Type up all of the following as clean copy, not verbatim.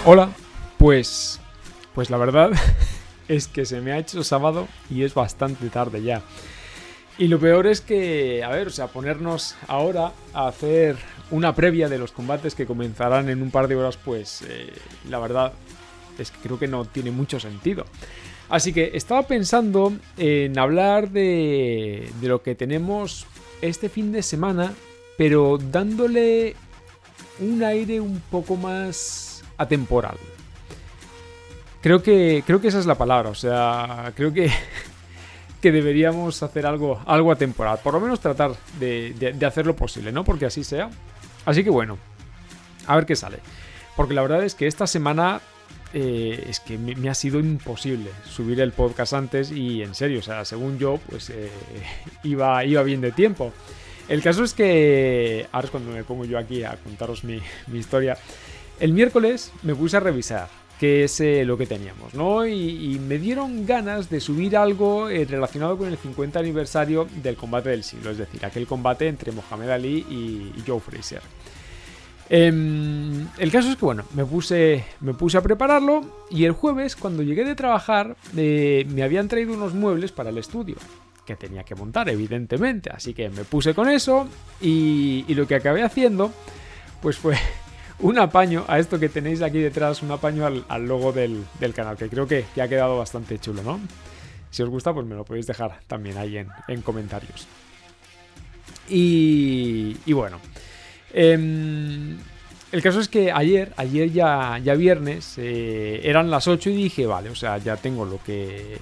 Hola, pues la verdad es que se me ha hecho sábado y es bastante tarde ya. Y lo peor es que, ponernos ahora a hacer una previa de los combates que comenzarán en un par de horas, la verdad es que creo que no tiene mucho sentido. Así que estaba pensando en hablar de lo que tenemos este fin de semana, pero dándole un aire un poco más atemporal. Creo que esa es la palabra, creo que deberíamos hacer algo atemporal, por lo menos tratar de hacer lo posible, ¿no? Porque así sea. Así que bueno, a ver qué sale. Porque la verdad es que esta semana es que me ha sido imposible subir el podcast antes y en serio, según yo, iba bien de tiempo. El caso es que, ahora es cuando me pongo yo aquí a contaros mi historia. El miércoles me puse a revisar qué es lo que teníamos, ¿no? Y me dieron ganas de subir algo relacionado con el 50 aniversario del combate del siglo, es decir, aquel combate entre Mohamed Ali y Joe Frazier. El caso es que, bueno, me puse a prepararlo y el jueves, cuando llegué de trabajar, me habían traído unos muebles para el estudio que tenía que montar, evidentemente, así que me puse con eso y lo que acabé haciendo, pues fue un apaño a esto que tenéis aquí detrás, un apaño al logo del canal, que creo que ha quedado bastante chulo, ¿no? Si os gusta, pues me lo podéis dejar también ahí en comentarios. Y bueno, el caso es que ayer ya viernes, eran las 8 y dije, vale, ya tengo lo que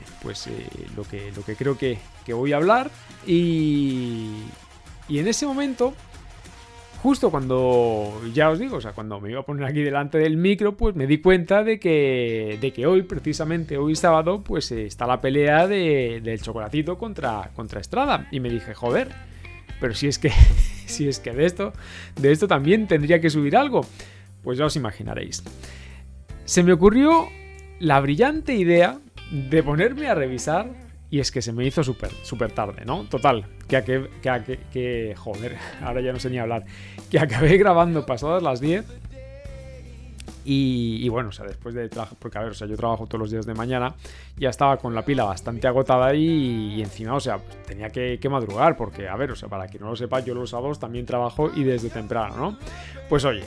creo que voy a hablar y en ese momento, justo cuando, ya os digo, cuando me iba a poner aquí delante del micro, pues me di cuenta de que hoy, precisamente hoy sábado, pues está la pelea del Chocolatito contra Estrada. Y me dije, joder, pero si es que de esto también tendría que subir algo. Pues ya os imaginaréis. Se me ocurrió la brillante idea de ponerme a revisar. Y es que se me hizo súper tarde, ¿no? Total, que joder, ahora ya no sé ni hablar. Que acabé grabando pasadas las 10. Y bueno, después de trabajar, porque yo trabajo todos los días de mañana, ya estaba con la pila bastante agotada y encima, tenía que madrugar, porque, para quien no lo sepa, yo los sábados también trabajo y desde temprano, ¿no? Pues oye,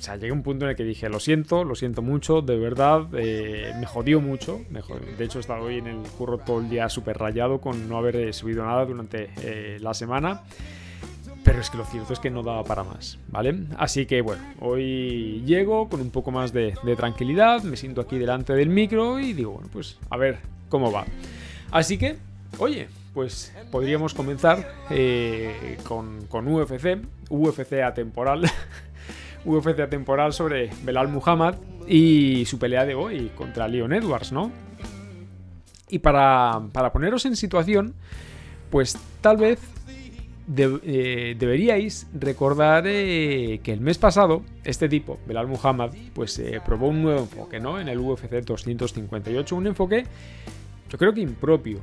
llegué a un punto en el que dije, lo siento mucho, de verdad, me jodió mucho. De hecho, he estado hoy en el curro todo el día súper rayado con no haber subido nada durante la semana. Pero es que lo cierto es que no daba para más, ¿vale? Así que bueno, hoy llego con un poco más de tranquilidad, me siento aquí delante del micro y digo, bueno, pues a ver cómo va. Así que, oye, pues podríamos comenzar con UFC atemporal. UFC atemporal sobre Belal Muhammad y su pelea de hoy contra Leon Edwards, ¿no? Y para poneros en situación, pues tal vez deberíais recordar que el mes pasado este tipo, Belal Muhammad, pues probó un nuevo enfoque, ¿no? En el UFC 258, un enfoque yo creo que impropio,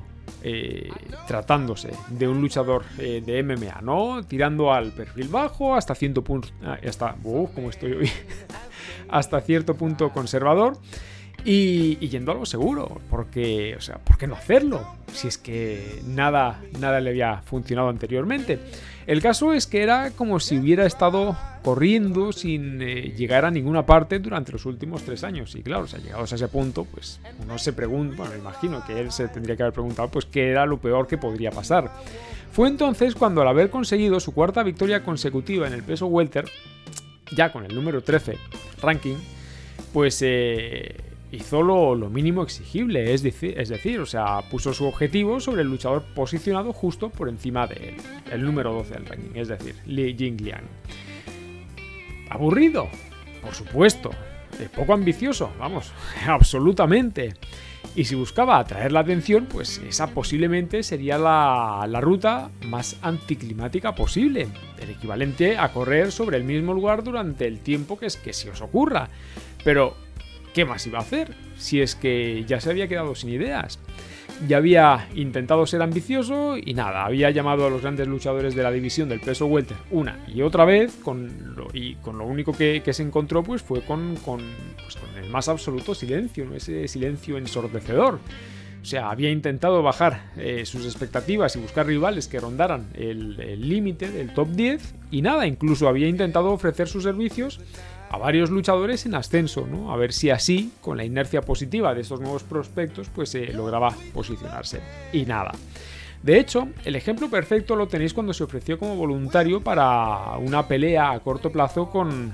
tratándose de un luchador de MMA, ¿no? Tirando al perfil bajo hasta cierto punto, como estoy hoy, hasta cierto punto conservador. Y yendo a lo seguro, porque, ¿por qué no hacerlo? Si es que nada le había funcionado anteriormente. El caso es que era como si hubiera estado corriendo sin llegar a ninguna parte durante los últimos 3 años. Y claro, llegados a ese punto, pues uno se pregunta, bueno, imagino que él se tendría que haber preguntado, pues qué era lo peor que podría pasar. Fue entonces cuando, al haber conseguido su cuarta victoria consecutiva en el peso welter, ya con el número 13 ranking, pues hizo lo mínimo exigible, es decir, puso su objetivo sobre el luchador posicionado justo por encima de él, el número 12 del ranking, es decir, Li Jingliang. ¿Aburrido? Por supuesto. Poco ambicioso, vamos, absolutamente. Y si buscaba atraer la atención, pues esa posiblemente sería la ruta más anticlimática posible, el equivalente a correr sobre el mismo lugar durante el tiempo que se os ocurra. Pero ¿qué más iba a hacer? Si es que ya se había quedado sin ideas. ya había intentado ser ambicioso y nada, había llamado a los grandes luchadores de la división del peso welter una y otra vez, con lo único que se encontró pues fue con el más absoluto silencio, ¿no? Ese silencio ensordecedor. O sea, había intentado bajar sus expectativas y buscar rivales que rondaran el límite del top 10 y nada, incluso había intentado ofrecer sus servicios a varios luchadores en ascenso, ¿no? A ver si así, con la inercia positiva de estos nuevos prospectos, pues lograba posicionarse. Y nada. De hecho, el ejemplo perfecto lo tenéis cuando se ofreció como voluntario para una pelea a corto plazo con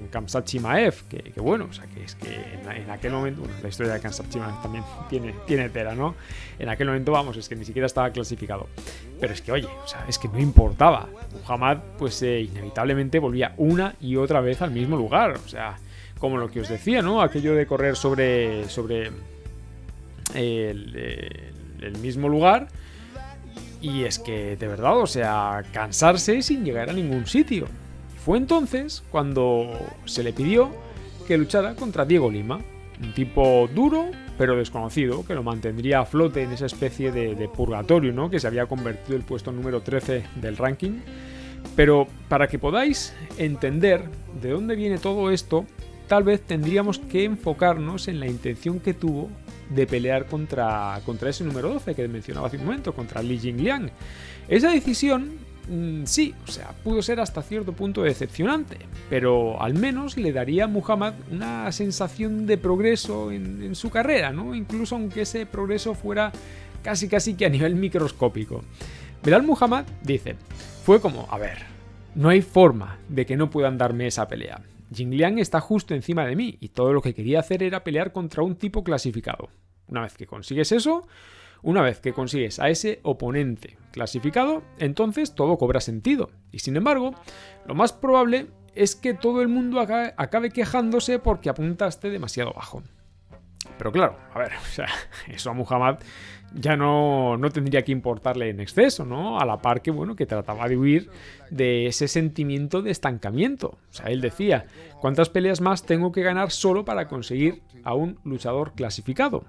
Khamzat Chimaev, que bueno, o sea, que es que en aquel momento, bueno, la historia de Khamzat Chimaev también tiene tela, ¿no? En aquel momento, vamos, es que ni siquiera estaba clasificado. Pero es que, oye, o sea, es que no importaba. Muhammad, pues inevitablemente volvía una y otra vez al mismo lugar. O sea, como lo que os decía, ¿no? Aquello de correr sobre el mismo lugar. Y es que, de verdad, o sea, cansarse sin llegar a ningún sitio. Fue entonces cuando se le pidió que luchara contra Diego Lima, un tipo duro pero desconocido, que lo mantendría a flote en esa especie de purgatorio, ¿no? Que se había convertido el puesto número 13 del ranking. Pero para que podáis entender de dónde viene todo esto, tal vez tendríamos que enfocarnos en la intención que tuvo de pelear contra ese número 12 que mencionaba hace un momento, contra Li Jingliang. Esa decisión, sí, o sea, pudo ser hasta cierto punto decepcionante, pero al menos le daría a Muhammad una sensación de progreso en su carrera, ¿no? Incluso aunque ese progreso fuera casi que a nivel microscópico. Belal Muhammad dice, fue como, a ver, no hay forma de que no puedan darme esa pelea. Jingliang está justo encima de mí y todo lo que quería hacer era pelear contra un tipo clasificado. Una vez que consigues eso, una vez que consigues a ese oponente clasificado, entonces todo cobra sentido. Y sin embargo, lo más probable es que todo el mundo acabe quejándose porque apuntaste demasiado bajo. Pero claro, a ver, o sea, eso a Muhammad ya no tendría que importarle en exceso, ¿no? A la par que, bueno, que trataba de huir de ese sentimiento de estancamiento. O sea, él decía, ¿cuántas peleas más tengo que ganar solo para conseguir a un luchador clasificado?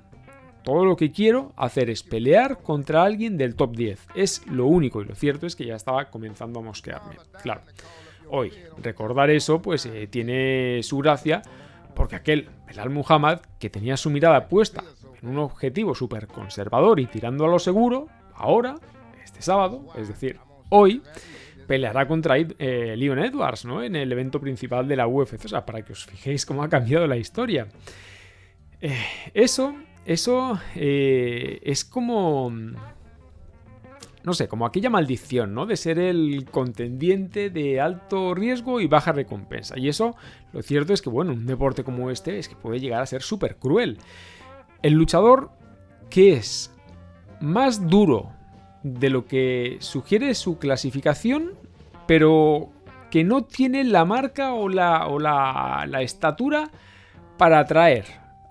Todo lo que quiero hacer es pelear contra alguien del top 10. Es lo único, y lo cierto es que ya estaba comenzando a mosquearme. Claro, hoy recordar eso pues tiene su gracia, porque aquel Belal Muhammad, que tenía su mirada puesta en un objetivo súper conservador y tirando a lo seguro, ahora, este sábado, es decir, hoy, peleará contra Leon Edwards, ¿no? En el evento principal de la UFC. O sea, para que os fijéis cómo ha cambiado la historia. Eso es como... no sé, como aquella maldición, ¿no? De ser el contendiente de alto riesgo y baja recompensa. Y eso, lo cierto es que, bueno, un deporte como este es que puede llegar a ser súper cruel. El luchador que es más duro de lo que sugiere su clasificación, pero que no tiene la marca o la estatura para atraer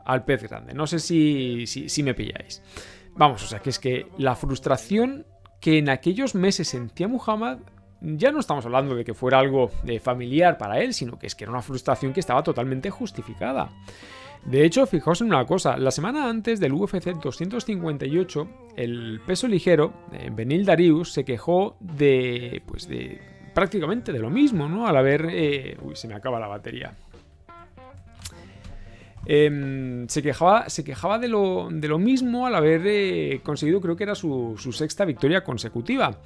al pez grande. No sé si me pilláis. Vamos, o sea, que es que la frustración que en aquellos meses sentía Muhammad, ya no estamos hablando de que fuera algo familiar para él, sino que es que era una frustración que estaba totalmente justificada. De hecho, fijaos en una cosa, la semana antes del UFC 258, el peso ligero, Beneil Dariush, se quejó de prácticamente de lo mismo, ¿no? Al haber... uy, se me acaba la batería. Se quejaba de lo mismo al haber conseguido, creo que era su sexta victoria consecutiva.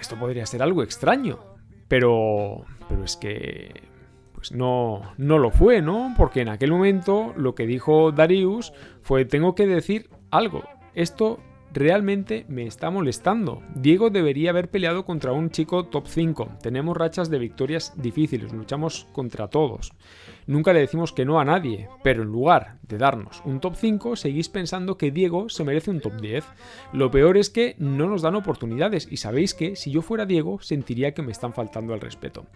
Esto podría ser algo extraño, pero es que pues no lo fue, ¿no? Porque en aquel momento lo que dijo Dariush fue: tengo que decir algo, esto realmente me está molestando. Diego debería haber peleado contra un chico top 5. Tenemos rachas de victorias difíciles, luchamos contra todos. Nunca le decimos que no a nadie, pero en lugar de darnos un top 5, seguís pensando que Diego se merece un top 10. Lo peor es que no nos dan oportunidades y sabéis que si yo fuera Diego sentiría que me están faltando al respeto.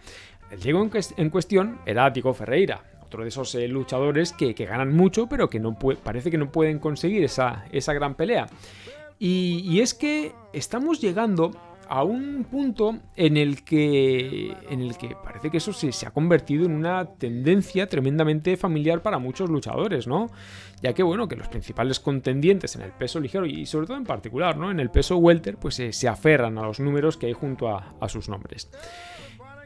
El Diego en cuestión era Diego Ferreira, otro de esos luchadores que ganan mucho pero que parece que no pueden conseguir esa gran pelea. Y es que estamos llegando a un punto en el que parece que eso se ha convertido en una tendencia tremendamente familiar para muchos luchadores, ¿no? Ya que, bueno, que los principales contendientes en el peso ligero y sobre todo en particular, ¿no? En el peso welter, pues se aferran a los números que hay junto a sus nombres.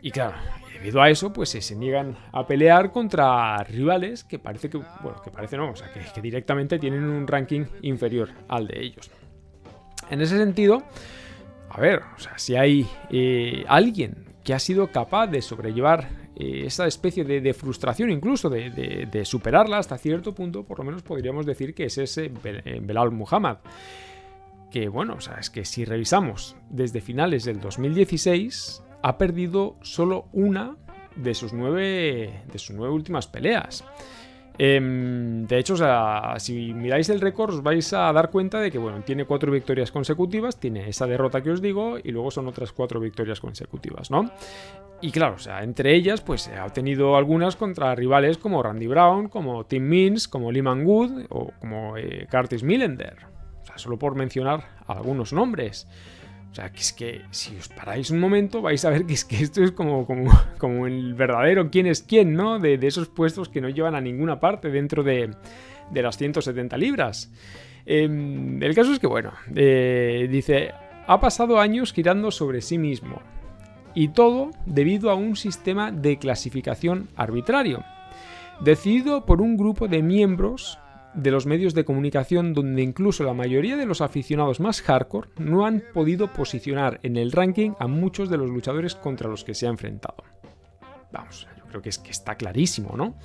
Y claro, debido a eso, pues se niegan a pelear contra rivales que parece que, bueno, que parece no, o sea, que directamente tienen un ranking inferior al de ellos. En ese sentido, a ver, o sea, si hay alguien que ha sido capaz de sobrellevar esa especie de frustración, incluso de superarla hasta cierto punto, por lo menos podríamos decir que es ese Belal Muhammad. Que bueno, o sea, es que si revisamos desde finales del 2016, ha perdido solo una de sus nueve últimas peleas. De hecho, o sea, si miráis el récord os vais a dar cuenta de que, bueno, tiene 4 victorias consecutivas, tiene esa derrota que os digo y luego son otras 4 victorias consecutivas, ¿no? Y claro, o sea, entre ellas pues ha tenido algunas contra rivales como Randy Brown, como Tim Means, como Lyman Good o como Curtis Millender. O sea, solo por mencionar algunos nombres. O sea, que es que si os paráis un momento vais a ver que es que esto es como el verdadero quién es quién, ¿no? De esos puestos que no llevan a ninguna parte dentro de las 170 libras. El caso es que, bueno, dice, ha pasado años girando sobre sí mismo. Y todo debido a un sistema de clasificación arbitrario, decidido por un grupo de miembros de los medios de comunicación donde incluso la mayoría de los aficionados más hardcore no han podido posicionar en el ranking a muchos de los luchadores contra los que se ha enfrentado. Vamos, yo creo que está clarísimo, ¿no?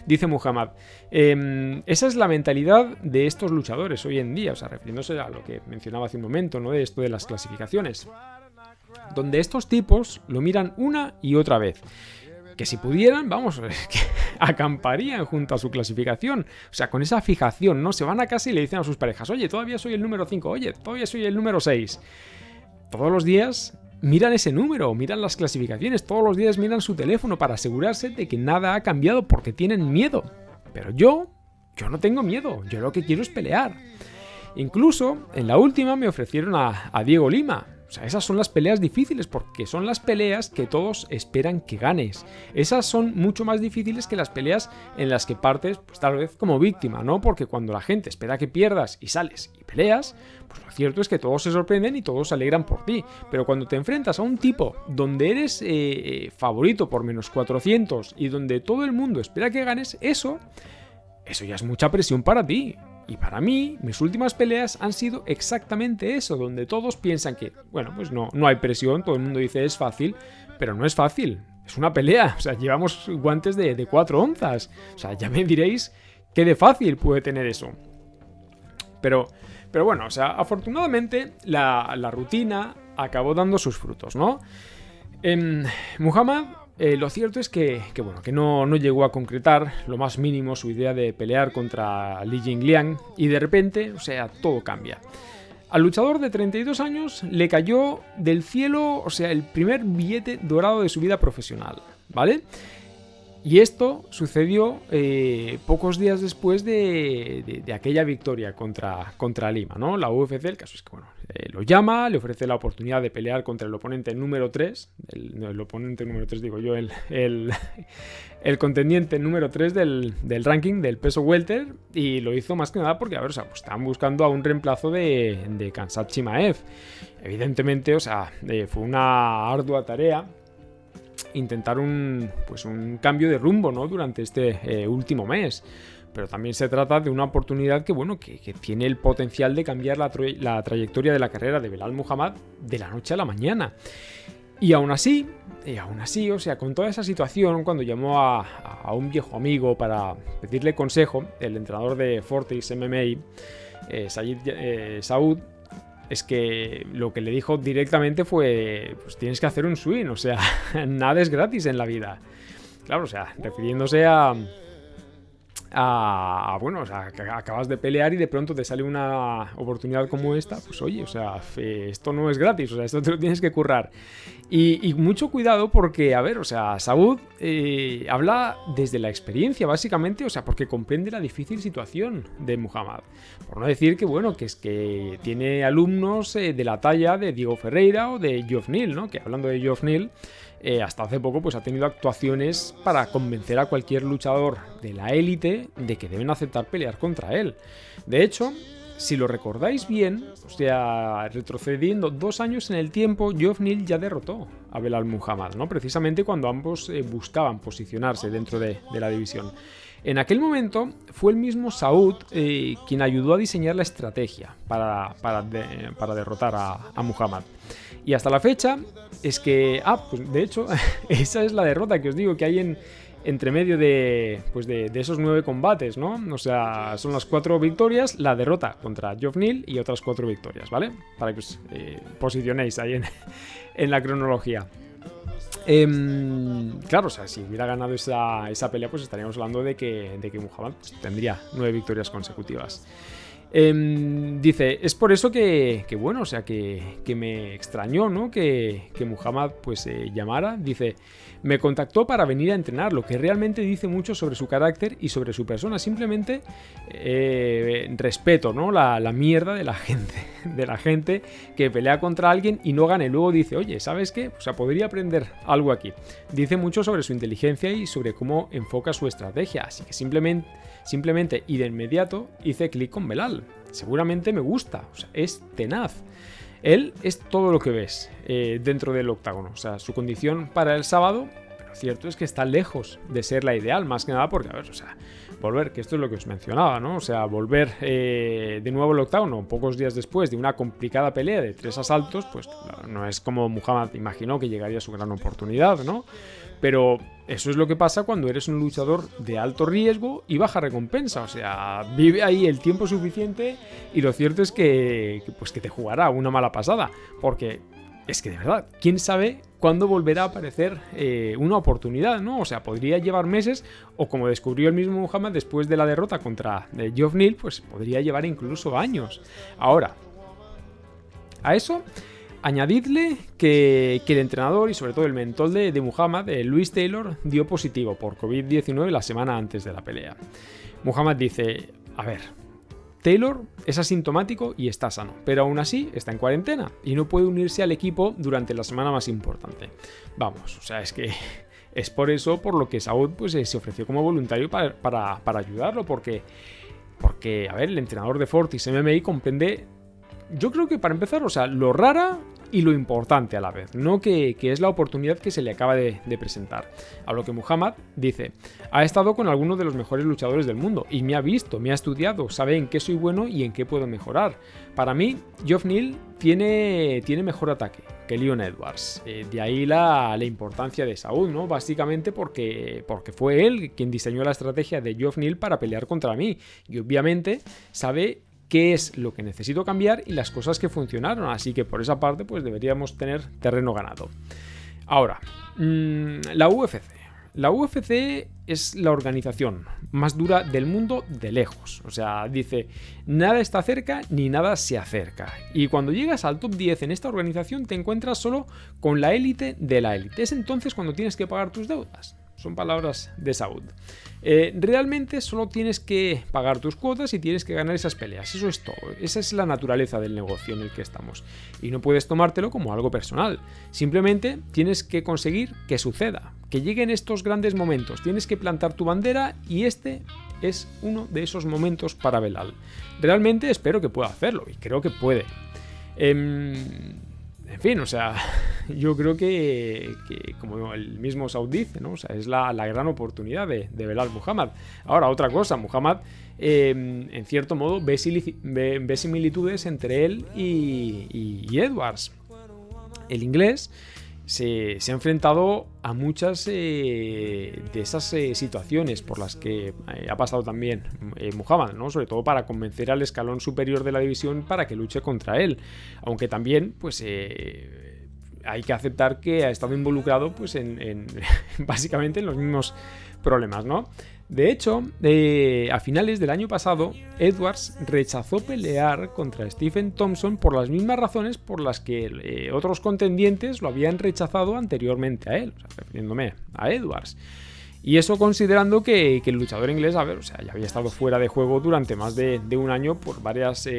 Dice Muhammad, esa es la mentalidad de estos luchadores hoy en día, o sea, refiriéndose a lo que mencionaba hace un momento, ¿no? De esto de las clasificaciones, donde estos tipos lo miran una y otra vez. Que si pudieran, vamos, que acamparían junto a su clasificación. O sea, con esa fijación, ¿no? Se van a casa y le dicen a sus parejas, oye, todavía soy el número 5, oye, todavía soy el número 6. Todos los días miran ese número, miran las clasificaciones, todos los días miran su teléfono para asegurarse de que nada ha cambiado porque tienen miedo. Pero yo no tengo miedo, yo lo que quiero es pelear. Incluso, en la última me ofrecieron a Diego Lima. O sea, esas son las peleas difíciles porque son las peleas que todos esperan que ganes. Esas son mucho más difíciles que las peleas en las que partes, pues tal vez como víctima, ¿no? Porque cuando la gente espera que pierdas y sales y peleas, pues lo cierto es que todos se sorprenden y todos se alegran por ti. Pero cuando te enfrentas a un tipo donde eres favorito por menos 400 y donde todo el mundo espera que ganes, eso ya es mucha presión para ti. Y para mí, mis últimas peleas han sido exactamente eso, donde todos piensan que, bueno, pues no hay presión, todo el mundo dice es fácil, pero no es fácil, es una pelea, o sea, llevamos guantes de 4 onzas, o sea, ya me diréis qué de fácil puede tener eso. Pero bueno, o sea, afortunadamente la rutina acabó dando sus frutos, ¿no? Muhammad... lo cierto es que no llegó a concretar lo más mínimo su idea de pelear contra Li Jingliang y de repente, o sea, todo cambia. Al luchador de 32 años le cayó del cielo, o sea, el primer billete dorado de su vida profesional, ¿vale? Y esto sucedió pocos días después de aquella victoria contra Lima, ¿no? La UFC, el caso es que, bueno, lo llama, le ofrece la oportunidad de pelear contra el oponente número 3, el oponente número 3 digo yo, el contendiente número 3 del ranking del peso welter, y lo hizo más que nada porque, a ver, o sea, pues estaban buscando a un reemplazo de Khamzat Chimaev. Evidentemente, o sea, fue una ardua tarea intentar un cambio de rumbo, ¿no? Durante este último mes. Pero también se trata de una oportunidad que tiene el potencial de cambiar la trayectoria de la carrera de Belal Muhammad de la noche a la mañana. Y aún así, o sea, con toda esa situación, cuando llamó a un viejo amigo para pedirle consejo, el entrenador de Fortis MMA, Sayid Saud, es que lo que le dijo directamente fue, pues tienes que hacer un swing, o sea, nada es gratis en la vida. Claro, o sea, refiriéndose a bueno, o sea, que acabas de pelear y de pronto te sale una oportunidad como esta, pues oye, o sea, esto no es gratis, o sea, esto te lo tienes que currar. Y mucho cuidado porque, a ver, o sea, Saud habla desde la experiencia, básicamente, o sea, porque comprende la difícil situación de Muhammad. Por no decir que, bueno, que es que tiene alumnos de la talla de Diego Ferreira o de Geoff Neal, ¿no? Que hablando de Geoff Neal, hasta hace poco pues ha tenido actuaciones para convencer a cualquier luchador de la élite de que deben aceptar pelear contra él. De hecho, si lo recordáis bien, o sea, retrocediendo 2 años en el tiempo, Geoff Neal ya derrotó a Belal Muhammad, ¿no? Precisamente cuando ambos buscaban posicionarse dentro de la división. En aquel momento fue el mismo Saud quien ayudó a diseñar la estrategia para derrotar a Muhammad. Y hasta la fecha es que... pues de hecho, esa es la derrota que os digo que hay entre medio de esos 9 combates, ¿no? O sea, son las 4 victorias, la derrota contra Geoff Neal y otras 4 victorias, ¿vale? Para que os posicionéis ahí en la cronología. Claro, o sea, si hubiera ganado esa pelea, pues estaríamos hablando de que Muhammad pues, tendría 9 victorias consecutivas. Dice, es por eso que bueno, o sea, que me extrañó, ¿no? Que Muhammad pues llamara. Dice, me contactó para venir a entrenar, lo que realmente dice mucho sobre su carácter y sobre su persona. Simplemente respeto, ¿no? La mierda de la gente que pelea contra alguien y no gane. Luego dice, oye, ¿sabes qué? O sea, podría aprender algo aquí. Dice mucho sobre su inteligencia y sobre cómo enfoca su estrategia. Así que simplemente y de inmediato hice clic con Belal. Seguramente me gusta, o sea, es tenaz. Él es todo lo que ves dentro del octágono. O sea, su condición para el sábado, pero cierto es que está lejos de ser la ideal, más que nada porque, a ver, o sea, volver, que esto es lo que os mencionaba, ¿no? O sea, volver de nuevo al octágono pocos días después de una complicada pelea de 3 asaltos, pues no es como Muhammad imaginó que llegaría a su gran oportunidad, ¿no? Pero eso es lo que pasa cuando eres un luchador de alto riesgo y baja recompensa. O sea, vive ahí el tiempo suficiente y lo cierto es que te jugará una mala pasada. Porque es que de verdad, ¿quién sabe cuándo volverá a aparecer una oportunidad, ¿no? O sea, podría llevar meses o como descubrió el mismo Muhammad después de la derrota contra Geoff Neal, pues podría llevar incluso años. Ahora, a eso... añadidle que el entrenador y sobre todo el mentor de Muhammad, Louis Taylor, dio positivo por COVID-19 la semana antes de la pelea. Muhammad dice, a ver, Taylor es asintomático y está sano, pero aún así está en cuarentena y no puede unirse al equipo durante la semana más importante. Vamos, o sea, es que es por eso por lo que Saud pues, se ofreció como voluntario para ayudarlo, porque, a ver, el entrenador de Fortis MMA comprende... Yo creo que para empezar, o sea, lo rara y lo importante a la vez, ¿no? Que es la oportunidad que se le acaba de presentar. A lo que Muhammad dice, ha estado con algunos de los mejores luchadores del mundo y me ha visto, me ha estudiado, sabe en qué soy bueno y en qué puedo mejorar. Para mí, Geoff Neal tiene mejor ataque que Leon Edwards. De ahí la importancia de Saud, ¿no? Básicamente porque fue él quien diseñó la estrategia de Geoff Neal para pelear contra mí y obviamente sabe qué es lo que necesito cambiar y las cosas que funcionaron, así que por esa parte pues deberíamos tener terreno ganado. Ahora, la UFC. La UFC es la organización más dura del mundo de lejos, o sea, dice, nada está cerca ni nada se acerca, y cuando llegas al top 10 en esta organización te encuentras solo con la élite de la élite. Es entonces cuando tienes que pagar tus deudas. Son palabras de Saud. Realmente solo tienes que pagar tus cuotas y tienes que ganar esas peleas. Eso es todo. Esa es la naturaleza del negocio en el que estamos. Y no puedes tomártelo como algo personal. Simplemente tienes que conseguir que suceda. Que lleguen estos grandes momentos. Tienes que plantar tu bandera y este es uno de esos momentos para Belal. Realmente espero que pueda hacerlo y creo que puede. En fin, o sea, yo creo que como el mismo Saud dice, ¿no? O sea, es la gran oportunidad de Belal Muhammad. Ahora, otra cosa, Muhammad, en cierto modo, ve similitudes entre él y Edwards. El inglés se ha enfrentado a muchas de esas situaciones por las que ha pasado también Muhammad, ¿no? Sobre todo para convencer al escalón superior de la división para que luche contra él, aunque también pues hay que aceptar que ha estado involucrado pues en básicamente en los mismos problemas, ¿no? De hecho, a finales del año pasado, Edwards rechazó pelear contra Stephen Thompson por las mismas razones por las que otros contendientes lo habían rechazado anteriormente a él, o sea, refiriéndome a Edwards. Y eso considerando que el luchador inglés, ya había estado fuera de juego durante más de un año por varias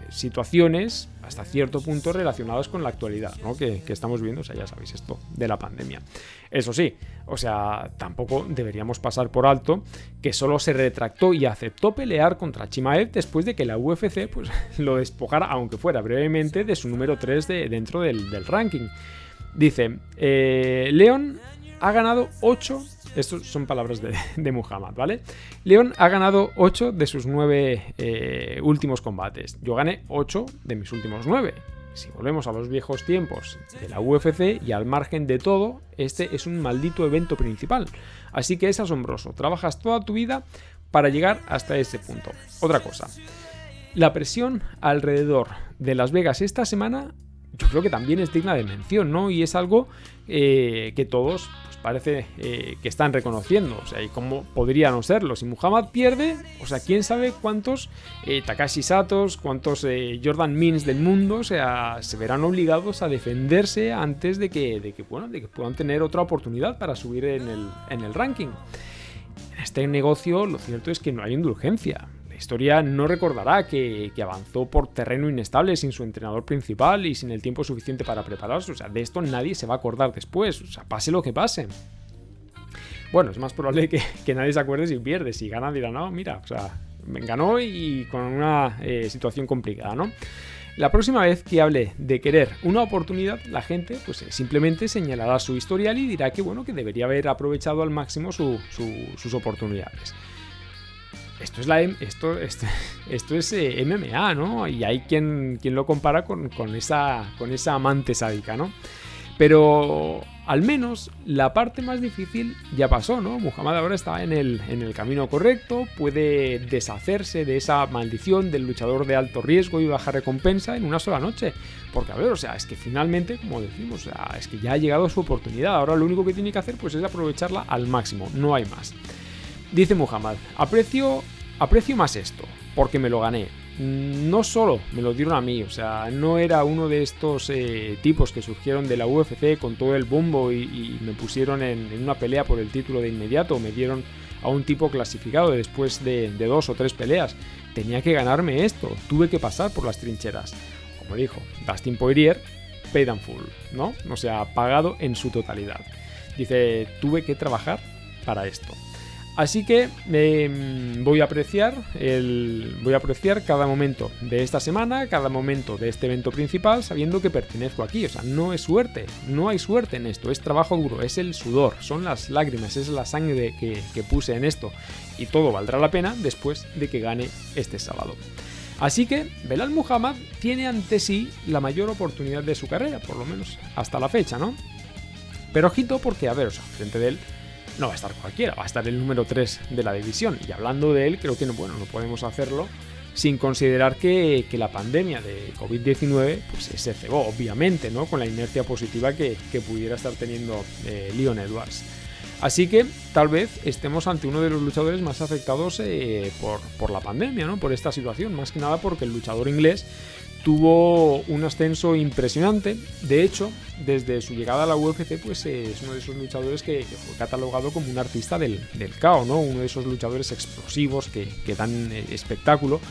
situaciones, hasta cierto punto relacionadas con la actualidad, ¿no? que estamos viendo, ya sabéis esto de la pandemia. Eso sí, tampoco deberíamos pasar por alto que solo se retractó y aceptó pelear contra Chimaev después de que la UFC pues, lo despojara, aunque fuera brevemente, de su número 3 dentro del ranking. Dice, Leon ha ganado 8... Estas son palabras de Muhammad, ¿vale? Leon ha ganado 8 de sus 9 últimos combates. Yo gané 8 de mis últimos 9. Si volvemos a los viejos tiempos de la UFC y al margen de todo, este es un maldito evento principal. Así que es asombroso. Trabajas toda tu vida para llegar hasta ese punto. Otra cosa. La presión alrededor de Las Vegas esta semana yo creo que también es digna de mención, ¿no? Y es algo que todos pues, parece que están reconociendo. O sea, ¿y cómo podría no serlo? Si Muhammad pierde, o sea, quién sabe cuántos Takashi Satos, cuántos Jordan Means del mundo, o sea, se verán obligados a defenderse antes de que puedan tener otra oportunidad para subir en el ranking. En este negocio, lo cierto es que no hay indulgencia. La historia no recordará que avanzó por terreno inestable sin su entrenador principal y sin el tiempo suficiente para prepararse. O sea, de esto nadie se va a acordar después. O sea, pase lo que pase. Bueno, es más probable que nadie se acuerde si pierde. Si gana, dirá, no, mira, o sea, ganó y con una situación complicada, ¿no? La próxima vez que hable de querer una oportunidad, la gente pues simplemente señalará su historial y dirá que bueno, que debería haber aprovechado al máximo sus oportunidades. Esto es MMA, ¿no? Y hay quien lo compara con esa amante sádica, ¿no? Pero al menos la parte más difícil ya pasó, ¿no? Muhammad ahora está en el camino correcto, puede deshacerse de esa maldición del luchador de alto riesgo y baja recompensa en una sola noche. Porque, a ver, o sea, es que finalmente, como decimos, o sea, es que ya ha llegado su oportunidad. Ahora lo único que tiene que hacer pues, es aprovecharla al máximo, no hay más. Dice Muhammad, aprecio más esto, porque me lo gané. No solo me lo dieron a mí, o sea, no era uno de estos tipos que surgieron de la UFC con todo el bombo y me pusieron en una pelea por el título de inmediato, me dieron a un tipo clasificado después de 2 o 3 peleas. Tenía que ganarme esto, tuve que pasar por las trincheras. Como dijo Dustin Poirier, paid in full, ¿no? O sea, pagado en su totalidad. Dice, tuve que trabajar para esto. Así que voy a apreciar cada momento de esta semana, cada momento de este evento principal, sabiendo que pertenezco aquí. O sea, no es suerte, no hay suerte en esto, es trabajo duro, es el sudor, son las lágrimas, es la sangre que puse en esto. Y todo valdrá la pena después de que gane este sábado. Así que Belal Muhammad tiene ante sí la mayor oportunidad de su carrera, por lo menos hasta la fecha, ¿no? Pero ojito porque, a ver, o sea, frente de él no va a estar cualquiera, va a estar el número 3 de la división. Y hablando de él, creo que no podemos hacerlo sin considerar que la pandemia de COVID-19 pues, se cebó, obviamente, ¿no? Con la inercia positiva que pudiera estar teniendo Leon Edwards. Así que tal vez estemos ante uno de los luchadores más afectados por la pandemia, ¿no? Por esta situación, más que nada porque el luchador inglés tuvo un ascenso impresionante. De hecho, desde su llegada a la UFC, pues es uno de esos luchadores que fue catalogado como un artista del caos, ¿no? Uno de esos luchadores explosivos que dan espectáculo.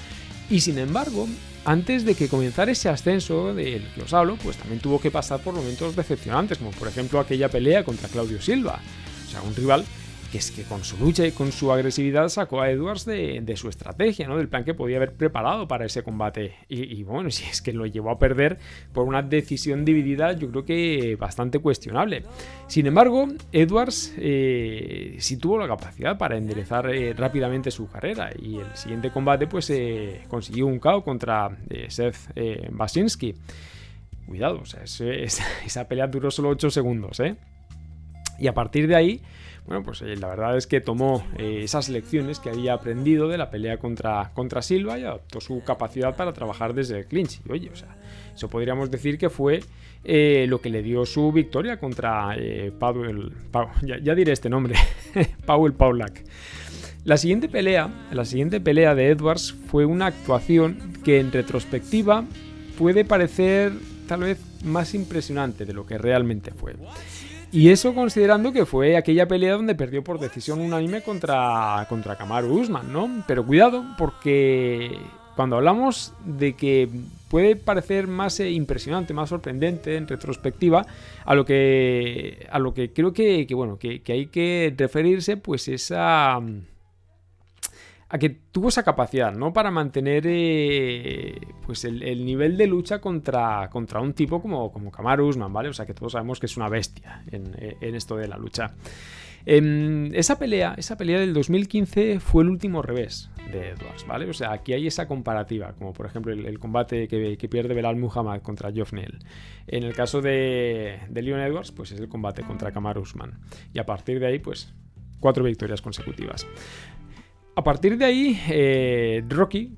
Y sin embargo, antes de que comenzara ese ascenso del que os hablo, pues también tuvo que pasar por momentos decepcionantes, como por ejemplo aquella pelea contra Claudio Silva. O sea, un rival que es que con su lucha y con su agresividad sacó a Edwards de su estrategia, ¿no? Del plan que podía haber preparado para ese combate. Y bueno, si es que lo llevó a perder por una decisión dividida, yo creo que bastante cuestionable. Sin embargo, Edwards sí tuvo la capacidad para enderezar rápidamente su carrera. Y el siguiente combate, pues consiguió un KO contra Seth Baczynski. Cuidado, o sea, esa pelea duró solo 8 segundos, ¿eh? Y a partir de ahí, bueno, pues la verdad es que tomó esas lecciones que había aprendido de la pelea contra Silva y adoptó su capacidad para trabajar desde el clinch. Y oye, o sea, eso podríamos decir que fue lo que le dio su victoria contra Powell, ya diré este nombre, Powell Pawlak. La siguiente pelea de Edwards fue una actuación que en retrospectiva puede parecer tal vez más impresionante de lo que realmente fue. Y eso considerando que fue aquella pelea donde perdió por decisión unánime contra Kamaru Usman, ¿no? Pero cuidado, porque cuando hablamos de que puede parecer más impresionante, más sorprendente en retrospectiva, a lo que creo que hay que referirse, pues es a que tuvo esa capacidad, ¿no? Para mantener pues el nivel de lucha contra un tipo como Kamaru Usman, ¿vale? O sea, que todos sabemos que es una bestia en esto de la lucha. Esa pelea del 2015 fue el último revés de Edwards, ¿vale? O sea, aquí hay esa comparativa, como por ejemplo el combate que pierde Belal Muhammad contra Geoff Neal. En el caso de Leon Edwards, pues es el combate contra Kamaru Usman. Y a partir de ahí, pues 4 victorias consecutivas. A partir de ahí, Rocky,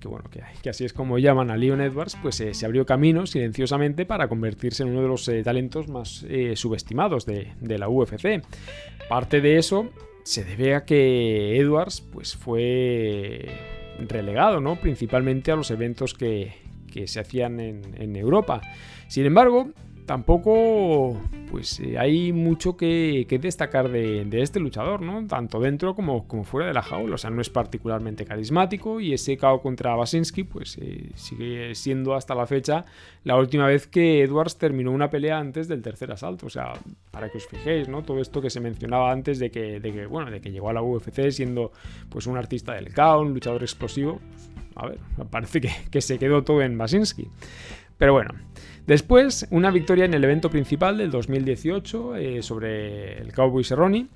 que así es como llaman a Leon Edwards, pues se abrió camino silenciosamente para convertirse en uno de los talentos más subestimados de la UFC. Parte de eso se debe a que Edwards pues fue relegado, ¿no? Principalmente a los eventos que se hacían en Europa. Sin embargo, tampoco pues hay mucho que destacar de este luchador, ¿no? Tanto dentro como fuera de la jaula. O sea, no es particularmente carismático, y ese KO contra Basinski pues sigue siendo hasta la fecha la última vez que Edwards terminó una pelea antes del tercer asalto. O sea, para que os fijéis, ¿no? Todo esto que se mencionaba antes de que llegó a la UFC siendo pues un artista del KO, un luchador explosivo, pues, a ver, parece que se quedó todo en Basinski. Pero bueno, después una victoria en el evento principal del 2018 sobre el Cowboy Cerrone.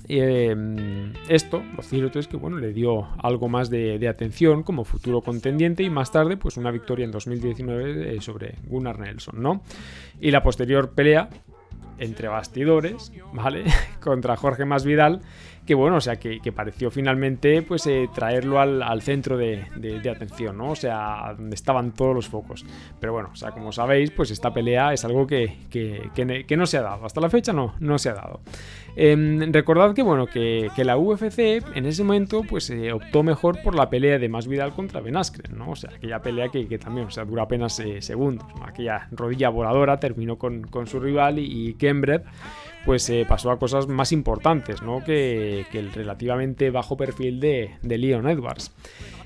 Esto, lo cierto es que le dio algo más de atención como futuro contendiente, y más tarde pues una victoria en 2019 sobre Gunnar Nelson, ¿no? Y la posterior pelea entre bastidores, ¿vale? Contra Jorge Masvidal, que pareció finalmente pues traerlo al centro de atención, ¿no? O sea, donde estaban todos los focos. Pero bueno, o sea, como sabéis, pues esta pelea es algo que no se ha dado. Hasta la fecha no se ha dado. Recordad que la UFC en ese momento pues optó mejor por la pelea de Masvidal contra Ben Askren, ¿no? O sea, aquella pelea que también, o sea, dura apenas segundos, ¿no? Aquella rodilla voladora terminó con su rival, y Gamrot pues pasó a cosas más importantes, ¿no? que el relativamente bajo perfil de Leon Edwards.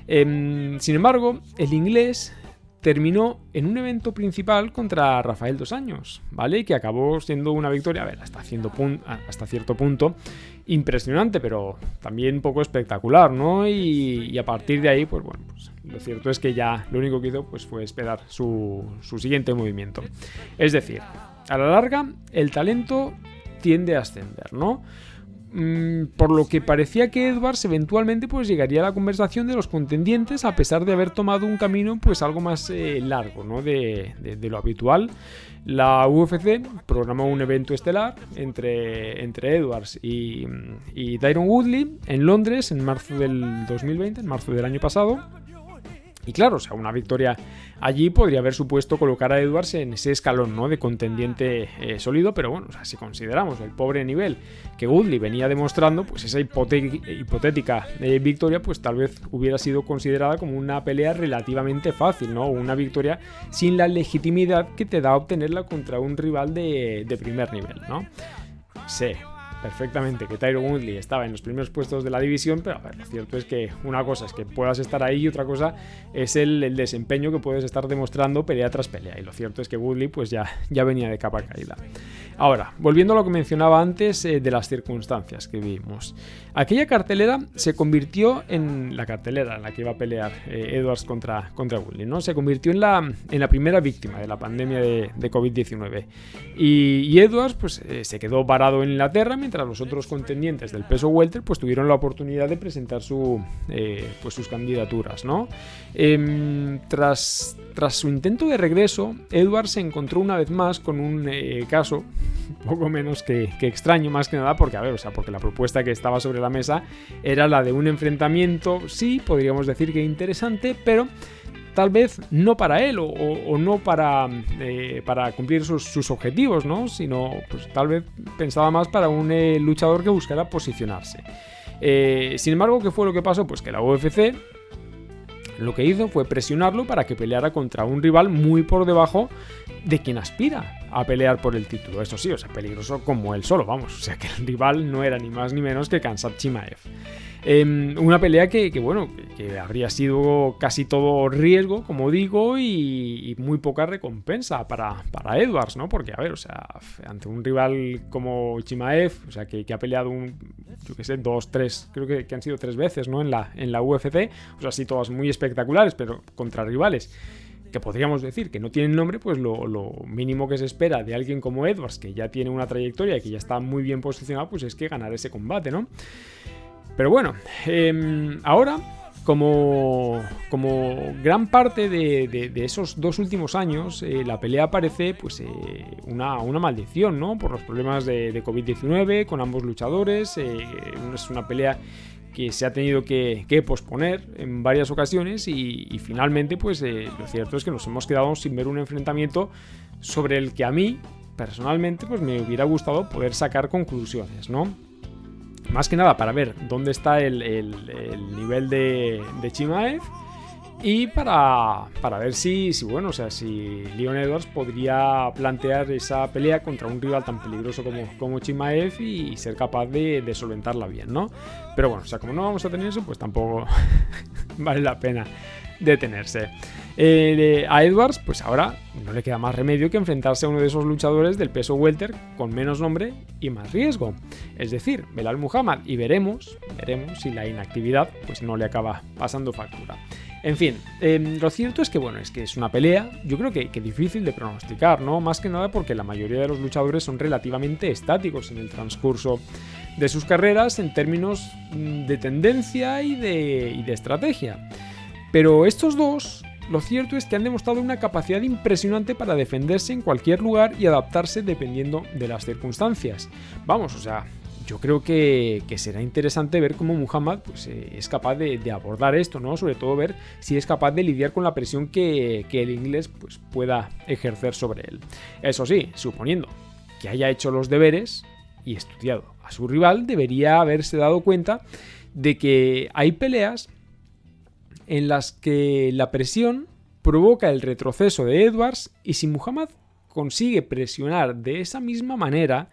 Sin embargo, el inglés terminó en un evento principal contra Rafael Dos Anjos, ¿vale? Que acabó siendo una victoria, a ver, hasta cierto punto impresionante, pero también poco espectacular, ¿no? Y a partir de ahí, pues lo cierto es que ya lo único que hizo pues fue esperar su siguiente movimiento. Es decir, a la larga, el talento tiende a ascender, ¿no? Por lo que parecía que Edwards eventualmente pues llegaría a la conversación de los contendientes, a pesar de haber tomado un camino pues algo más largo, ¿no? de lo habitual. La UFC programó un evento estelar entre Edwards y Tyron Woodley en Londres en marzo del 2020, en marzo del año pasado. Y claro, o sea, una victoria allí podría haber supuesto colocar a Edwards en ese escalón, ¿no? De contendiente sólido, pero bueno, o sea, si consideramos el pobre nivel que Woodley venía demostrando, pues esa hipotética victoria pues tal vez hubiera sido considerada como una pelea relativamente fácil, ¿no? Una victoria sin la legitimidad que te da obtenerla contra un rival de primer nivel, ¿no? Sé perfectamente que Tyron Woodley estaba en los primeros puestos de la división, pero a ver, lo cierto es que una cosa es que puedas estar ahí y otra cosa es el desempeño que puedes estar demostrando pelea tras pelea, y lo cierto es que Woodley pues ya venía de capa caída. Ahora, volviendo a lo que mencionaba antes de las circunstancias que vivimos, aquella cartelera se convirtió en la cartelera en la que iba a pelear Edwards contra Woodley, ¿no? Se convirtió en la primera víctima de la pandemia de COVID-19, y Edwards pues se quedó varado en Inglaterra, mientras los otros contendientes del peso welter pues tuvieron la oportunidad de presentar sus candidaturas, ¿no? Tras su intento de regreso, Edwards se encontró una vez más con un caso poco menos que extraño, más que nada porque, porque la propuesta que estaba sobre la mesa era la de un enfrentamiento, sí, podríamos decir que interesante, pero tal vez no para él o no para cumplir sus objetivos, ¿no? Sino pues tal vez pensaba más para un luchador que buscara posicionarse. Sin embargo, ¿qué fue lo que pasó? Pues que la UFC lo que hizo fue presionarlo para que peleara contra un rival muy por debajo de quien aspira a pelear por el título. Eso sí, o sea, peligroso como él solo, vamos. O sea, que el rival no era ni más ni menos que Khamzat Chimaev. Una pelea que habría sido casi todo riesgo, como digo, y muy poca recompensa para Edwards, ¿no? Porque, a ver, o sea, ante un rival como Chimaev, o sea, que ha peleado yo qué sé, 2, 3, creo que han sido 3 veces, ¿no? En la UFC, o sea, sí, todas muy espectaculares, pero contra rivales que podríamos decir que no tienen nombre, pues lo mínimo que se espera de alguien como Edwards, que ya tiene una trayectoria y que ya está muy bien posicionado, pues es que ganar ese combate, ¿no? Pero bueno, ahora, como gran parte de esos 2 últimos años, la pelea parece pues una maldición, ¿no? Por los problemas de COVID-19 con ambos luchadores. Es una pelea que se ha tenido que posponer en varias ocasiones y finalmente pues lo cierto es que nos hemos quedado sin ver un enfrentamiento sobre el que a mí personalmente pues me hubiera gustado poder sacar conclusiones, ¿no? Más que nada para ver dónde está el nivel de Chimaev y para ver si Leon Edwards podría plantear esa pelea contra un rival tan peligroso como Chimaev y ser capaz de solventarla bien, ¿no? Pero bueno, o sea, como no vamos a tener eso, pues tampoco vale la pena detenerse. A Edwards, pues ahora no le queda más remedio que enfrentarse a uno de esos luchadores del peso welter con menos nombre y más riesgo, es decir, Belal Muhammad, y veremos si la inactividad pues no le acaba pasando factura. En fin, lo cierto es que bueno, es una pelea, yo creo que difícil de pronosticar, ¿no? Más que nada porque la mayoría de los luchadores son relativamente estáticos en el transcurso de sus carreras en términos de tendencia y de estrategia. Pero estos dos, lo cierto es que han demostrado una capacidad impresionante para defenderse en cualquier lugar y adaptarse dependiendo de las circunstancias. Vamos, o sea, yo creo que será interesante ver cómo Muhammad pues, es capaz de abordar esto, ¿no? Sobre todo ver si es capaz de lidiar con la presión que el inglés pues, pueda ejercer sobre él. Eso sí, suponiendo que haya hecho los deberes y estudiado a su rival, debería haberse dado cuenta de que hay peleas en las que la presión provoca el retroceso de Edwards y si Muhammad consigue presionar de esa misma manera,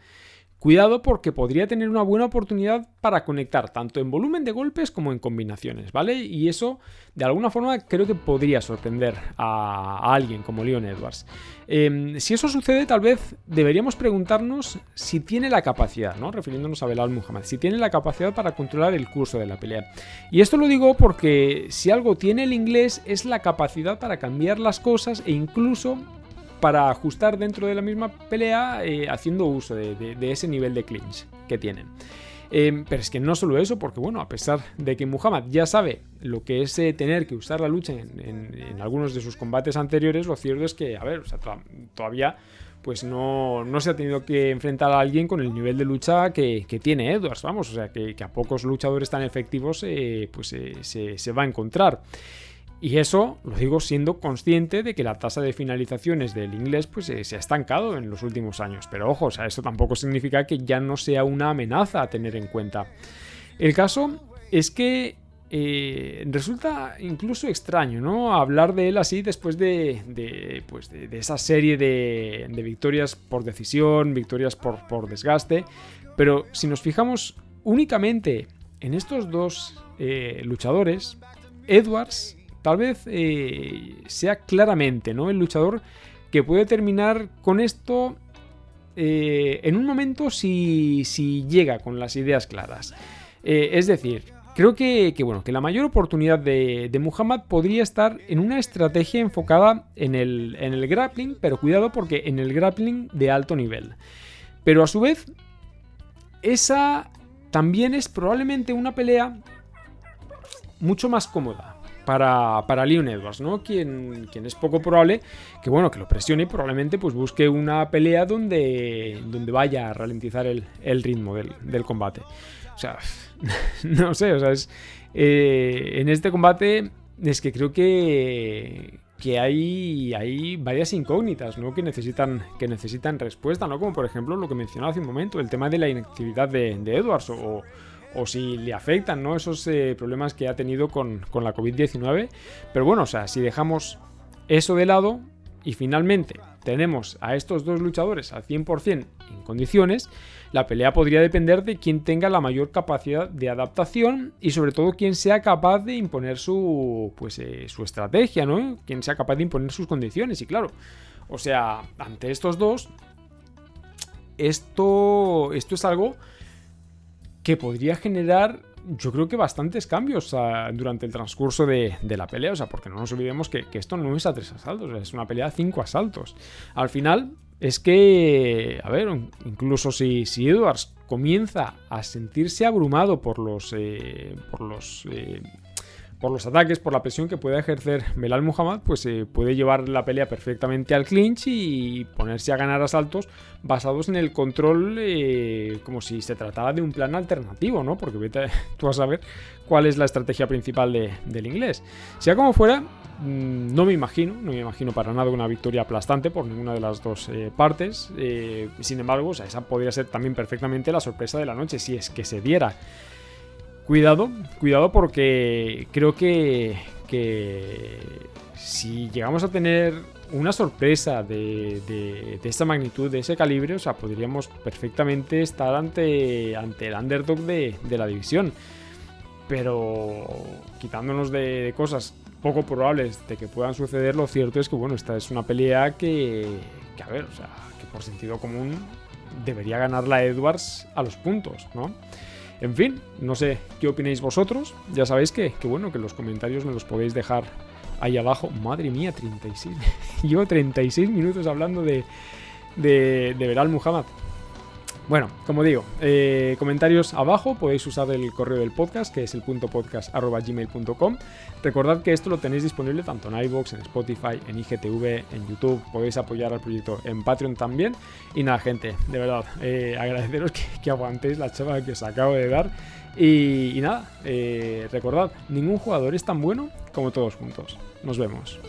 cuidado porque podría tener una buena oportunidad para conectar tanto en volumen de golpes como en combinaciones, ¿vale? Y eso, de alguna forma, creo que podría sorprender a alguien como Leon Edwards. Si eso sucede, tal vez deberíamos preguntarnos si tiene la capacidad, ¿no? Refiriéndonos a Belal Muhammad, si tiene la capacidad para controlar el curso de la pelea. Y esto lo digo porque si algo tiene el inglés es la capacidad para cambiar las cosas e incluso para ajustar dentro de la misma pelea haciendo uso de ese nivel de clinch que tienen. Pero es que no solo eso, porque bueno, a pesar de que Muhammad ya sabe lo que es tener que usar la lucha en algunos de sus combates anteriores, lo cierto es que, a ver, o sea, todavía pues no se ha tenido que enfrentar a alguien con el nivel de lucha que tiene Edwards, vamos, o sea, que a pocos luchadores tan efectivos se va a encontrar. Y eso lo digo siendo consciente de que la tasa de finalizaciones del inglés pues, se ha estancado en los últimos años. Pero ojo, o sea, esto tampoco significa que ya no sea una amenaza a tener en cuenta. El caso es que resulta incluso extraño, ¿no? Hablar de él así después de esa serie de victorias por decisión, victorias por desgaste. Pero si nos fijamos únicamente en estos dos luchadores, Edwards tal vez sea claramente, ¿no? El luchador que puede terminar con esto en un momento si llega con las ideas claras. Es decir, creo que la mayor oportunidad de Muhammad podría estar en una estrategia enfocada en el grappling, pero cuidado porque en el grappling de alto nivel. Pero a su vez, esa también es probablemente una pelea mucho más cómoda para Leon Edwards, ¿no? Quien es poco probable que lo presione y probablemente pues busque una pelea donde vaya a ralentizar el ritmo del combate. O sea, no sé, o sea, en este combate es que creo que hay varias incógnitas, ¿no? que necesitan respuesta, ¿no? Como por ejemplo lo que mencionaba hace un momento, el tema de la inactividad de Edwards o o si le afectan, ¿no? Esos problemas que ha tenido con la COVID-19. Pero bueno, o sea, si dejamos eso de lado y finalmente tenemos a estos dos luchadores al 100% en condiciones, la pelea podría depender de quién tenga la mayor capacidad de adaptación y sobre todo quién sea capaz de imponer su estrategia, ¿no? Quién sea capaz de imponer sus condiciones. Y claro, o sea, ante estos dos, esto es algo que podría generar, yo creo que bastantes cambios durante el transcurso de la pelea. O sea, porque no nos olvidemos que esto no es a 3 asaltos, es una pelea a 5 asaltos. Al final, es que, a ver, incluso si Edwards comienza a sentirse abrumado por los ataques, por la presión que puede ejercer Belal Muhammad, pues puede llevar la pelea perfectamente al clinch y ponerse a ganar asaltos basados en el control, como si se tratara de un plan alternativo, ¿no? Porque vete tú a saber cuál es la estrategia principal del inglés. Sea como fuera, no me imagino para nada una victoria aplastante por ninguna de las dos partes. Sin embargo, o sea, esa podría ser también perfectamente la sorpresa de la noche, si es que se diera. Cuidado porque creo que si llegamos a tener una sorpresa de esta magnitud, de ese calibre, o sea, podríamos perfectamente estar ante el underdog de la división. Pero quitándonos de cosas poco probables de que puedan suceder, lo cierto es que, bueno, esta es una pelea que a ver, o sea, que por sentido común debería ganarla Edwards a los puntos, ¿no? En fin, no sé qué opináis vosotros. Ya sabéis que bueno, que los comentarios me los podéis dejar ahí abajo. Madre mía, 36. Llevo 36 minutos hablando de Belal Muhammad. Bueno, como digo, comentarios abajo, podéis usar el correo del podcast, que es el .podcast@gmail.com. Recordad que esto lo tenéis disponible tanto en iVoox, en Spotify, en IGTV, en YouTube. Podéis apoyar al proyecto en Patreon también. Y nada, gente, de verdad, agradeceros que aguantéis la chava que os acabo de dar. Y nada, recordad, ningún jugador es tan bueno como todos juntos. Nos vemos.